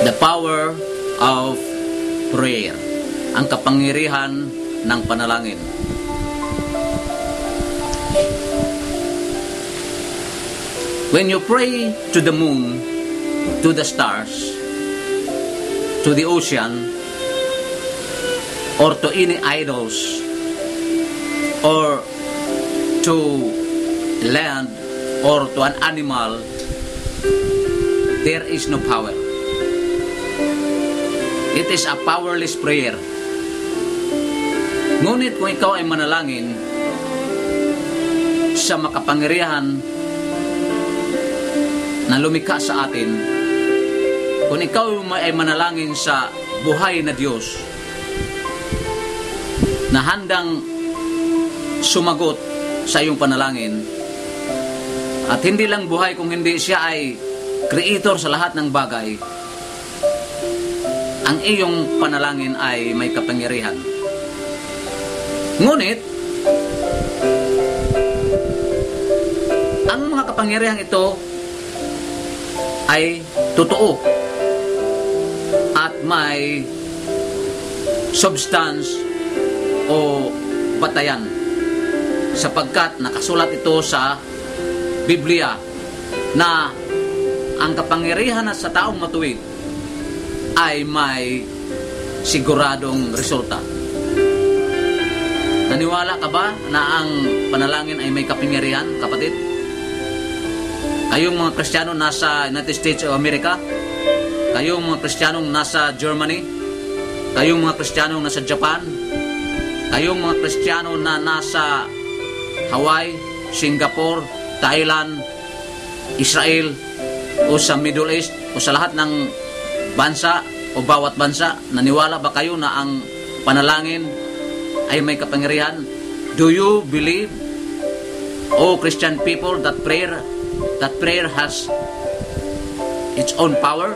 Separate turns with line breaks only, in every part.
The power of prayer. Ang kapangyarihan ng panalangin. When you pray to the moon, to the stars, to the ocean, or to any idols, or to land, or to an animal, there is no power. It is a powerless prayer. Ngunit kung ikaw ay manalangin sa makapangyarihan na lumikha sa atin, kung ikaw ay manalangin sa buhay na Diyos na handang sumagot sa iyong panalangin, at hindi lang buhay kung hindi siya ay creator sa lahat ng bagay, ang iyong panalangin ay may kapangyarihan. Ngunit ang mga kapangyarihan ito ay totoo at may substance o batayan, sapagkat nakasulat ito sa Biblia na ang kapangyarihan sa taong matuwid ay may siguradong resulta. Naniwala ka ba na ang panalangin ay may kapangyarihan, kapatid? Kayong mga Kristiyano nasa United States of America, kayong mga Kristiyanong nasa Germany, kayong mga Kristiyanong nasa Japan, kayong mga Kristiyano na nasa Hawaii, Singapore, Thailand, Israel, o sa Middle East, o sa lahat ng bansa o bawat bansa, naniwala ba kayo na ang panalangin ay may kapangyarihan? Do you believe, oh Christian people, that prayer has its own power?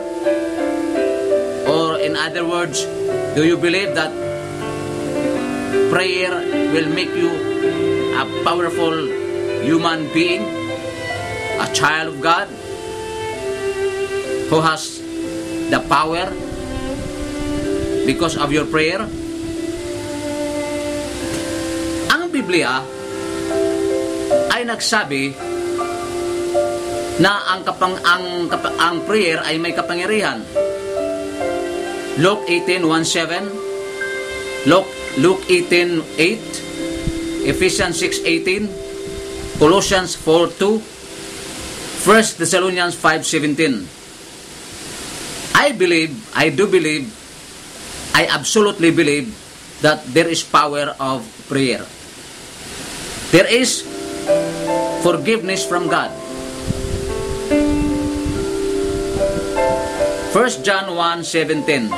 Or in other words, do you believe that prayer will make you a powerful human being, a child of God who has the power because of your prayer? Ang Biblia ay nagsabi na ang prayer ay may kapangyarihan. Luke 18:1-7, Luke 18:8, Ephesians 6:18, Colossians 4:2, 1 Thessalonians 5:17. I absolutely believe that there is power of prayer. There is forgiveness from God. 1 John 1:17.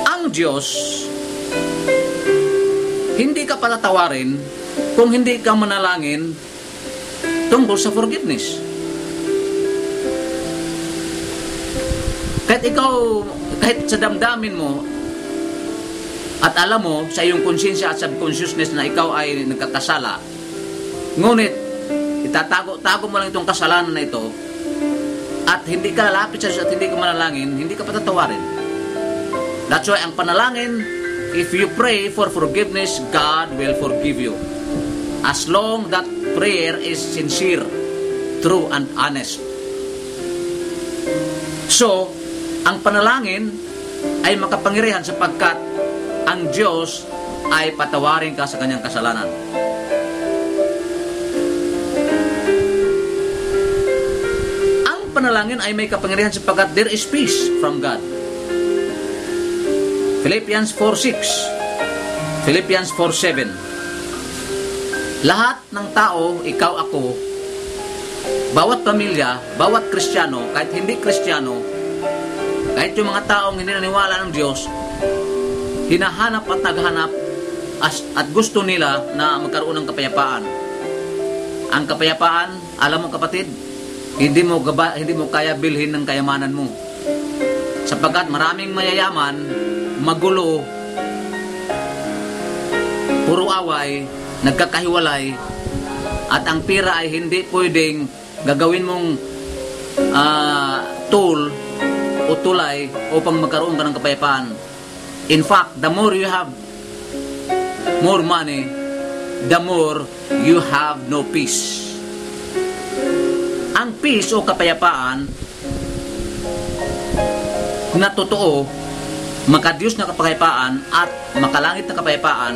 Ang Diyos, hindi ka patatawarin kung hindi ka manalangin tungkol sa forgiveness. Kahit sa damdamin mo at alam mo sa iyong konsensya at subconsciousness na ikaw ay nagkakasala, ngunit itatago mo lang itong kasalanan na ito at hindi ka lalapit sa Diyos at hindi ka manalangin, hindi ka patatawarin. That's why ang panalangin, if you pray for forgiveness, God will forgive you. As long that prayer is sincere, true, and honest. So, ang panalangin ay makapangyarihan sapagkat ang Diyos ay patawarin ka sa kanyang kasalanan. Ang panalangin ay may kapangyarihan sapagkat there is peace from God. Philippians 4:6, Philippians 4:7. Lahat ng tao, ikaw, ako, bawat pamilya, bawat Kristiyano, kahit hindi Kristiyano, kahit yung mga taong hindi naniwala ng Diyos, hinahanap at naghanap at gusto nila na magkaroon ng kapayapaan. Ang kapayapaan, alam mo kapatid, hindi mo kaya bilhin ng kayamanan mo. Sapagkat maraming mayayaman, magulo, puro away, nagkakahiwalay, at ang pira ay hindi pwedeng gagawin mong tool o tulay upang magkaroon ka ng kapayapaan. In fact, the more you have more money, the more you have no peace. Ang peace o kapayapaan na totoo, makadiyos na kapayapaan at makalangit na kapayapaan,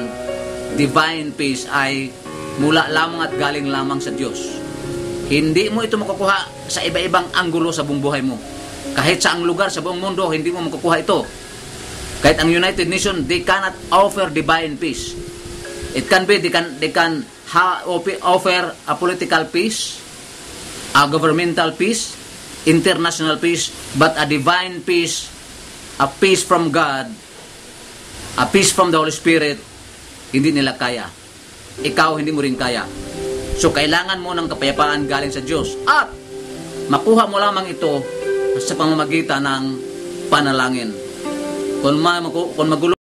divine peace, ay mula lamang at galing lamang sa Diyos. Hindi mo ito makukuha sa iba-ibang anggulo sa buong buhay mo. Kahit sa ang lugar sa buong mundo, hindi mo makukuha ito. Kahit ang United Nations, they cannot offer divine peace. It can be, they can offer a political peace, a governmental peace, international peace, but a divine peace, a peace from God, a peace from the Holy Spirit, hindi nila kaya. Ikaw, hindi mo rin kaya. So, kailangan mo ng kapayapaan galing sa Diyos. At, makuha mo lamang ito sa pamamagitan ng panalangin. Kung magulo